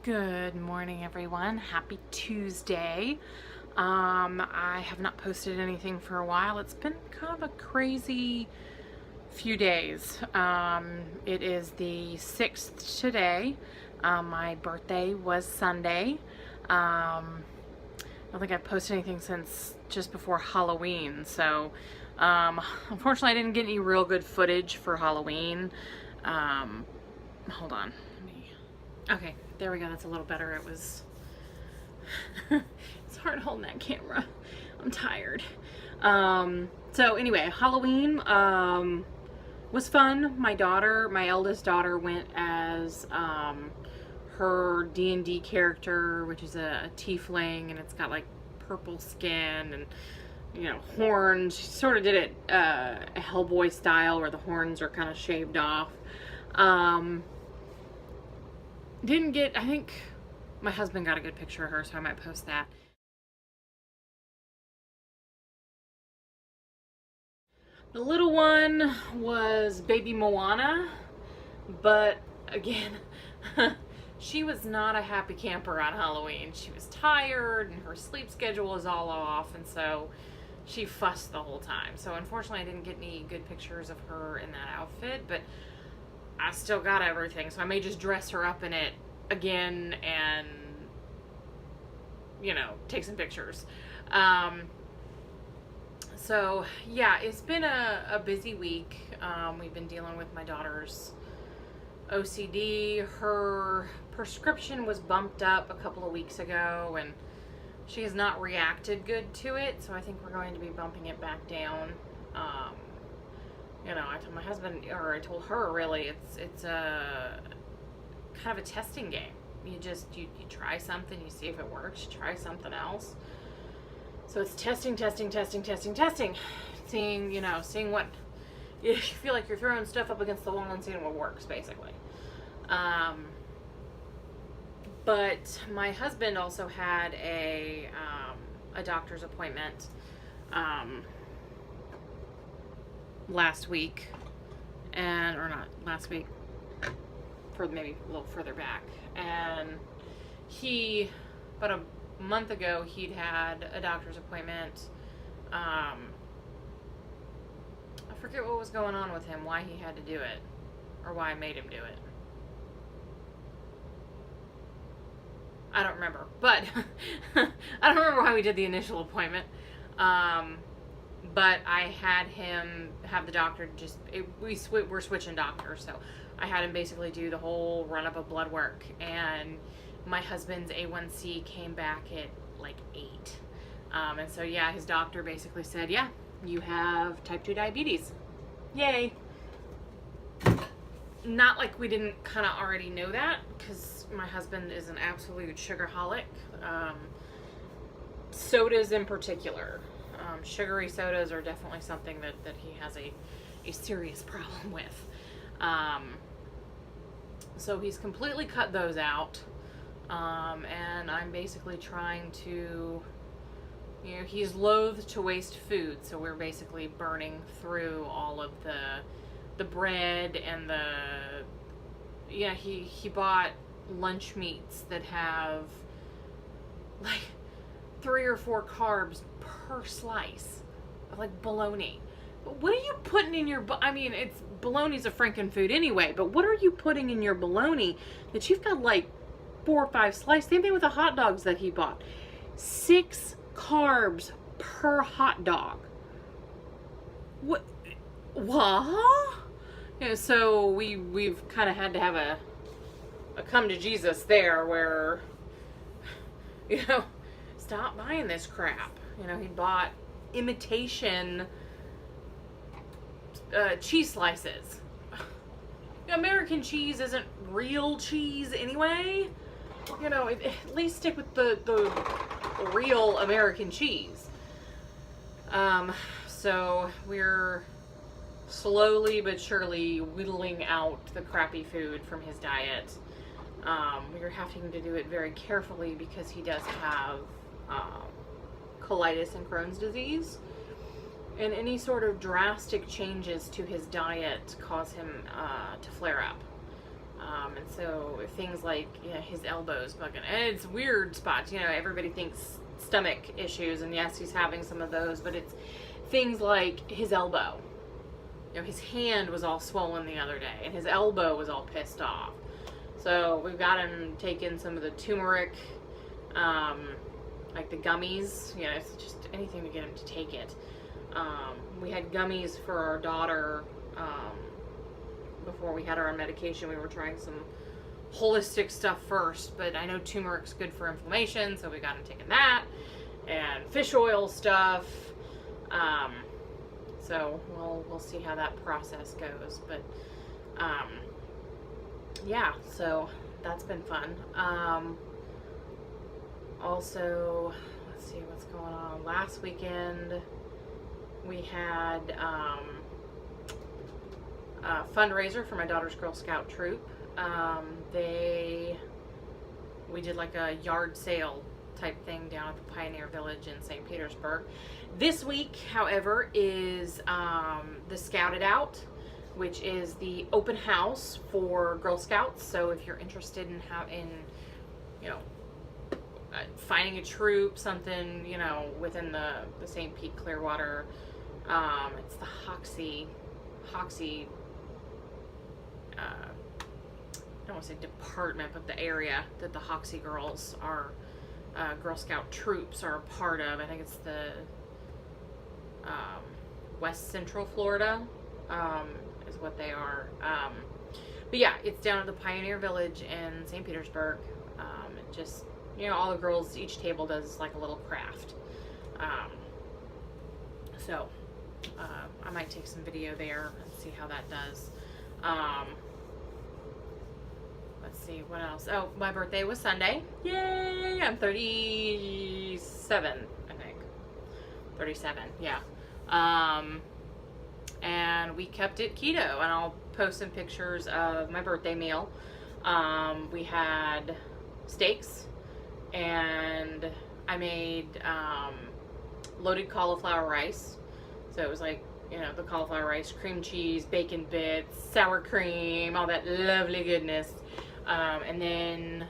Good morning, everyone. Happy Tuesday. I have not posted anything for a while. It's been kind of a crazy few days. It is the 6th today. My birthday was Sunday. I don't think I've posted anything since just before Halloween. So, unfortunately, I didn't get any real good footage for Halloween. Hold on. Okay, there we go. That's a little better. It was... It's hard holding that camera. I'm tired. So anyway, Halloween was fun. My eldest daughter went as her D&D character, which is a tiefling, and it's got like purple skin and, you know, horns. She sort of did it a Hellboy style where the horns are kind of shaved off. I think my husband got a good picture of her, so I might post that. The little one was baby Moana, but again, she was not a happy camper on Halloween. She was tired and her sleep schedule was all off, and so she fussed the whole time. So unfortunately I didn't get any good pictures of her in that outfit, but I still got everything, so I may just dress her up in it again and, you know, take some pictures. So yeah, it's been a busy week. We've been dealing with my daughter's OCD. Her prescription was bumped up a couple of weeks ago and she has not reacted good to it, so I think we're going to be bumping it back down. You know, I told my husband, or I told her really, it's a kind of a testing game. You try something, you see if it works, you try something else. So it's testing, seeing what, you feel like you're throwing stuff up against the wall and seeing what works, basically. But my husband also had a doctor's appointment, last week, or not last week, for maybe a little further back, and about a month ago, he'd had a doctor's appointment. I forget what was going on with him, why he had to do it, or why I made him do it. I don't remember, but I don't remember why we did the initial appointment. But I had him have the doctor we're switching doctors, so I had him basically do the whole run up of blood work, and my husband's A1C came back at like 8. And so yeah, his doctor basically said, yeah, you have type 2 diabetes. Yay. Not like we didn't kind of already know that, because my husband is an absolute sugarholic. Sodas in particular. Sugary sodas are definitely something that he has a serious problem with. So he's completely cut those out. And I'm basically trying to, you know, he's loath to waste food, so we're basically burning through all of the bread and he bought lunch meats that have like 3 or 4 carbs per slice of like bologna. But what are you putting in your, bologna's a franken food anyway, but what are you putting in your bologna that you've got like 4 or 5 slices? Same thing with the hot dogs that he bought. 6 carbs per hot dog. What? You know, so we've kind of had to have a come to Jesus there, where, you know, stop buying this crap. You know, he bought imitation cheese slices. American cheese isn't real cheese anyway. You know, at least stick with the real American cheese. So we're slowly but surely whittling out the crappy food from his diet. We're having to do it very carefully because he does have colitis and Crohn's disease, and any sort of drastic changes to his diet cause him to flare up. And so things like, his elbows bugging, and it's weird spots. Everybody thinks stomach issues, and yes, he's having some of those, but it's things like his elbow. His hand was all swollen the other day, and his elbow was all pissed off. So we've got him taking some of the turmeric, like the gummies. It's just anything to get him to take it. We had gummies for our daughter. Before we had her on medication, we were trying some holistic stuff first, but I know turmeric's good for inflammation, so we got him taking that, and fish oil stuff. So we'll see how that process goes, but yeah, so that's been fun. Also, let's see what's going on. Last weekend we had a fundraiser for my daughter's Girl Scout troop. We did like a yard sale type thing down at the Pioneer Village in St. Petersburg. This week, however, is the Scouted Out, which is the open house for Girl Scouts. So if you're interested in finding a troop, something, within the St. Pete Clearwater, it's the Hoxie, I don't want to say department, but the area that the Hoxie girls are, Girl Scout troops are a part of. I think it's the West Central Florida is what they are. But yeah, it's down at the Pioneer Village in St. Petersburg. It just, all the girls, each table does like a little craft. So I might take some video there and see how that does. Let's see, what else? Oh, my birthday was Sunday. Yay! I'm 37, I think. 37, yeah. And we kept it keto, and I'll post some pictures of my birthday meal. We had steaks, and I made loaded cauliflower rice. So it was like, the cauliflower rice, cream cheese, bacon bits, sour cream, all that lovely goodness. And then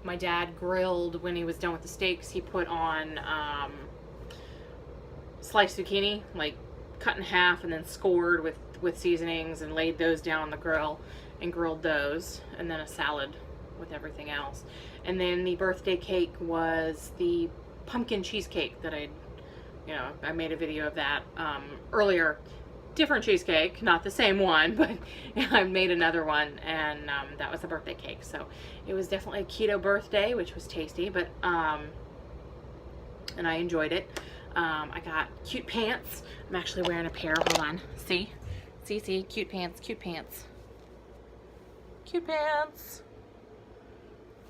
my dad grilled when he was done with the steaks. He put on sliced zucchini, like cut in half and then scored with seasonings, and laid those down on the grill and grilled those, and then a salad with everything else. And then the birthday cake was the pumpkin cheesecake that I made a video of that earlier. Different cheesecake, not the same one, but I made another one, and that was the birthday cake. So it was definitely a keto birthday, which was tasty, but and I enjoyed it. I got cute pants. I'm actually wearing a pair. Hold on. See, cute pants. Cute pants.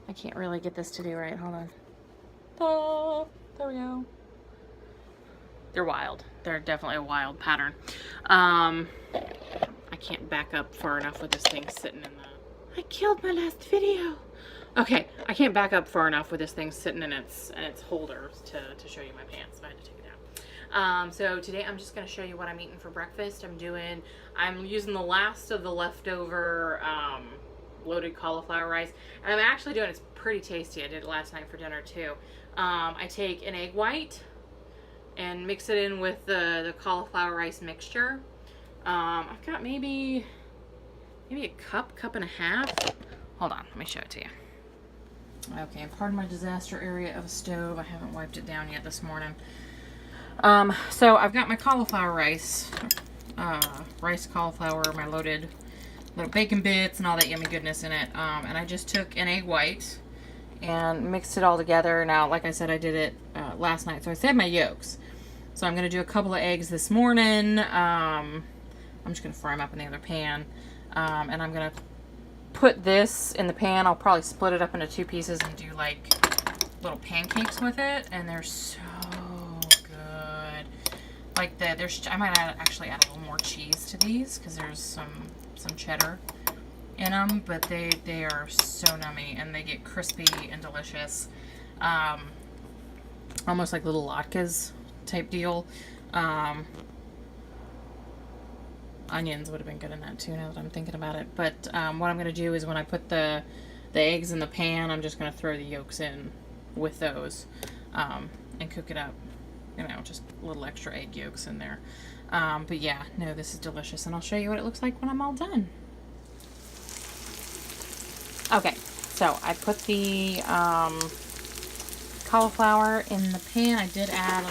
I can't really get this to do right. Hold on. Oh, there we go. They're wild. They're definitely a wild pattern. I can't back up far enough with this thing sitting in the... I killed my last video. Okay, I can't back up far enough with this thing sitting in its holder to show you my pants, so I had to take it out. So today I'm just going to show you what I'm eating for breakfast. I'm using the last of the leftover loaded cauliflower rice, and I'm actually doing, it's pretty tasty. I did it last night for dinner too. I take an egg white and mix it in with the cauliflower rice mixture. I've got maybe a cup and a half. Hold on, let me show it to you. Okay, pardon my disaster area of a stove. I haven't wiped it down yet this morning. So I've got my cauliflower rice, cauliflower, my loaded little bacon bits and all that yummy goodness in it. And I just took an egg white and mixed it all together. Now, like I said, I did it last night, so I saved my yolks. So I'm going to do a couple of eggs this morning. I'm just going to fry them up in the other pan. And I'm going to put this in the pan. I'll probably split it up into two pieces and do like little pancakes with it. And they're so good. Like I might actually add a little more cheese to these because there's some cheddar in them. But they are so yummy and they get crispy and delicious. Almost like little latkes type deal. onions would have been good in that too, now that I'm thinking about it. But what I'm going to do is when I put the eggs in the pan, I'm just going to throw the yolks in with those and cook it up. You know, just little extra egg yolks in there. But yeah, no, this is delicious, and I'll show you what it looks like when I'm all done. Okay, so I put the cauliflower in the pan. I did add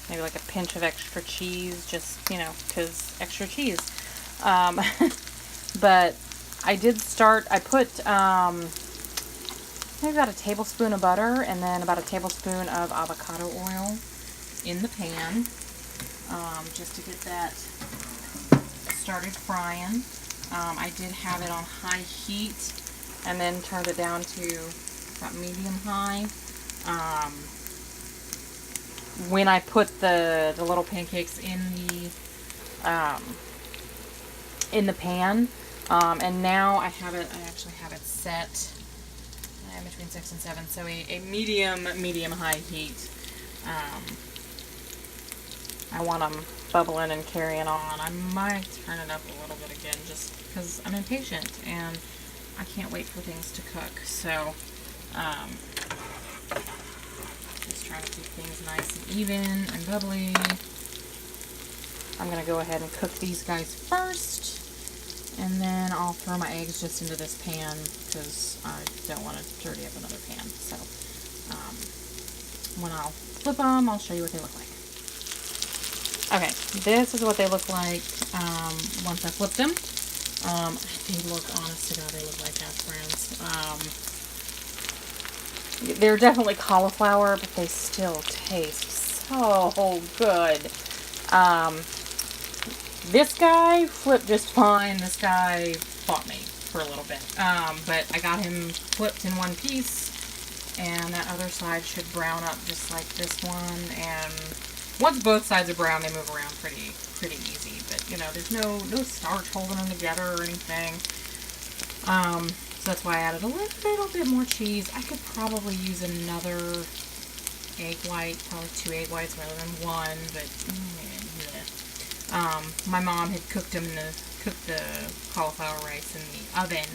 maybe like a pinch of extra cheese, just, you know, because extra cheese. But I put maybe about a tablespoon of butter and then about a tablespoon of avocado oil in the pan, just to get that started frying. I did have it on high heat and then turned it down to about medium high. When I put the little pancakes in the pan, and now I actually have it set between 6 and 7, so a medium high heat. I want them bubbling and carrying on. I might turn it up a little bit again just because I'm impatient and I can't wait for things to cook. So just trying to keep things nice and even and bubbly. I'm going to go ahead and cook these guys first, and then I'll throw my eggs just into this pan because I don't want to dirty up another pan. So when I'll flip them, I'll show you what they look like. Okay, this is what they look like once I flip them. They look, honest to God, they look like hash browns. They're definitely cauliflower, but they still taste so good. This guy flipped just fine. This guy fought me for a little bit. But I got him flipped in one piece, and that other side should brown up just like this one. And once both sides are brown, they move around pretty easy. But, you know, there's no starch holding them together or anything. So that's why I added a little bit more cheese. I could probably use another egg white, probably 2 egg whites rather than 1, but my mom had cooked the cauliflower rice in the oven.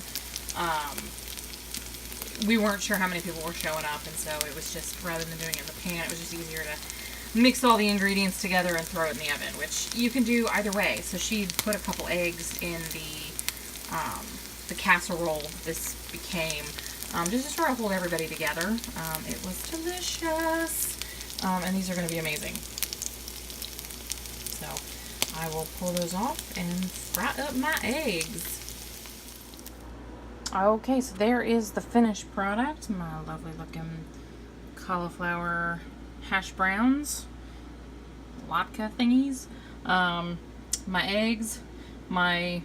We weren't sure how many people were showing up, and so it was just, rather than doing it in the pan, it was just easier to mix all the ingredients together and throw it in the oven, which you can do either way. So she put a couple eggs in the casserole this became, just to try to hold everybody together. It was delicious, and these are going to be amazing. So I will pull those off and fry up my eggs. Okay, so there is the finished product. My lovely looking cauliflower hash browns, latke thingies. My eggs, my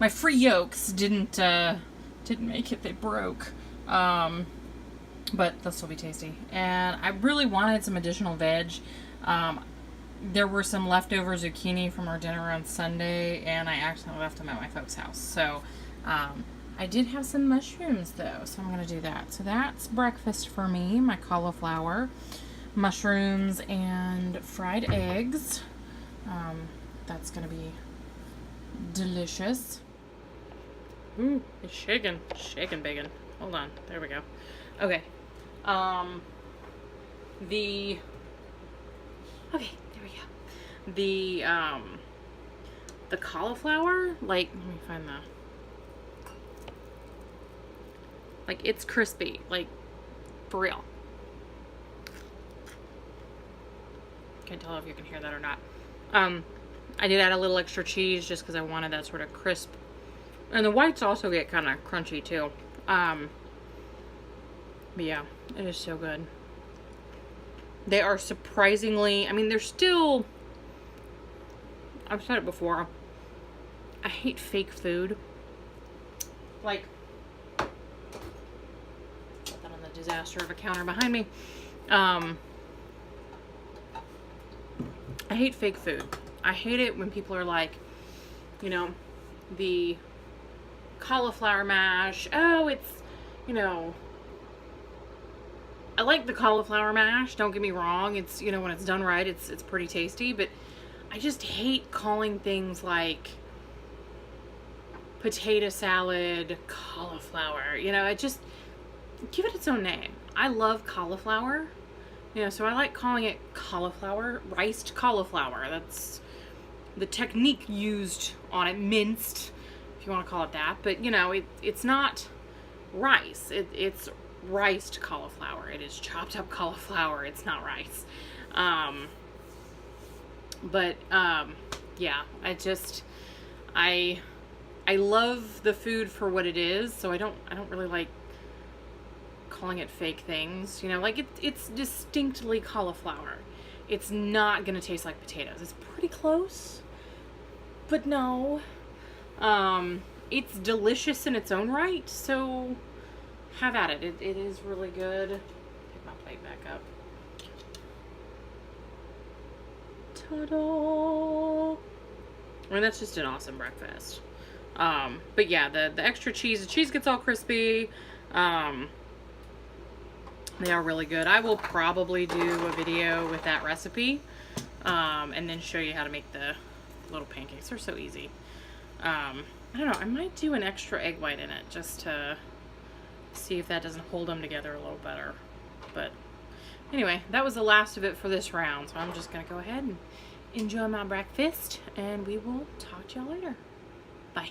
free yolks didn't make it. They broke. But they'll still be tasty. And I really wanted some additional veg. There were some leftover zucchini from our dinner on Sunday, and I actually left them at my folks' house. So I did have some mushrooms, though, so I'm going to do that. So that's breakfast for me, my cauliflower, mushrooms, and fried eggs. That's going to be delicious. Ooh, it's shaking bacon. Hold on, there we go. Okay. Okay, there we go. The cauliflower, like, let me find like, it's crispy, like, for real. Can't tell if you can hear that or not. I did add a little extra cheese just because I wanted that sort of crisp. And the whites also get kind of crunchy too. But yeah, it is so good. They are surprisingly, I mean, they're still, I've said it before, I hate fake food. Like, put that on the disaster of a counter behind me. I hate fake food. I hate it when people are like, you know, the cauliflower mash, oh, it's, you know, I like the cauliflower mash, don't get me wrong, it's, you know, when it's done right, it's pretty tasty, but I just hate calling things like potato salad, cauliflower. You know, I just give it its own name. I love cauliflower. You know, so I like calling it cauliflower, riced cauliflower. That's the technique used on it, minced, if you want to call it that. But, you know, it's not rice. It's riced cauliflower. It is chopped up cauliflower. It's not rice. Yeah, I love the food for what it is, so I don't really like calling it fake things. You know, like it's distinctly cauliflower. It's not gonna taste like potatoes. It's pretty close, but no. It's delicious in its own right, so have at it. It is really good. Pick my plate back up. Ta-da! I mean, that's just an awesome breakfast. But yeah, the extra cheese, the cheese gets all crispy. They are really good. I will probably do a video with that recipe, and then show you how to make the little pancakes. They're so easy. I don't know, I might do an extra egg white in it just to see if that doesn't hold them together a little better. But anyway, that was the last of it for this round, so I'm just gonna go ahead and enjoy my breakfast, and we will talk to y'all later. Bye.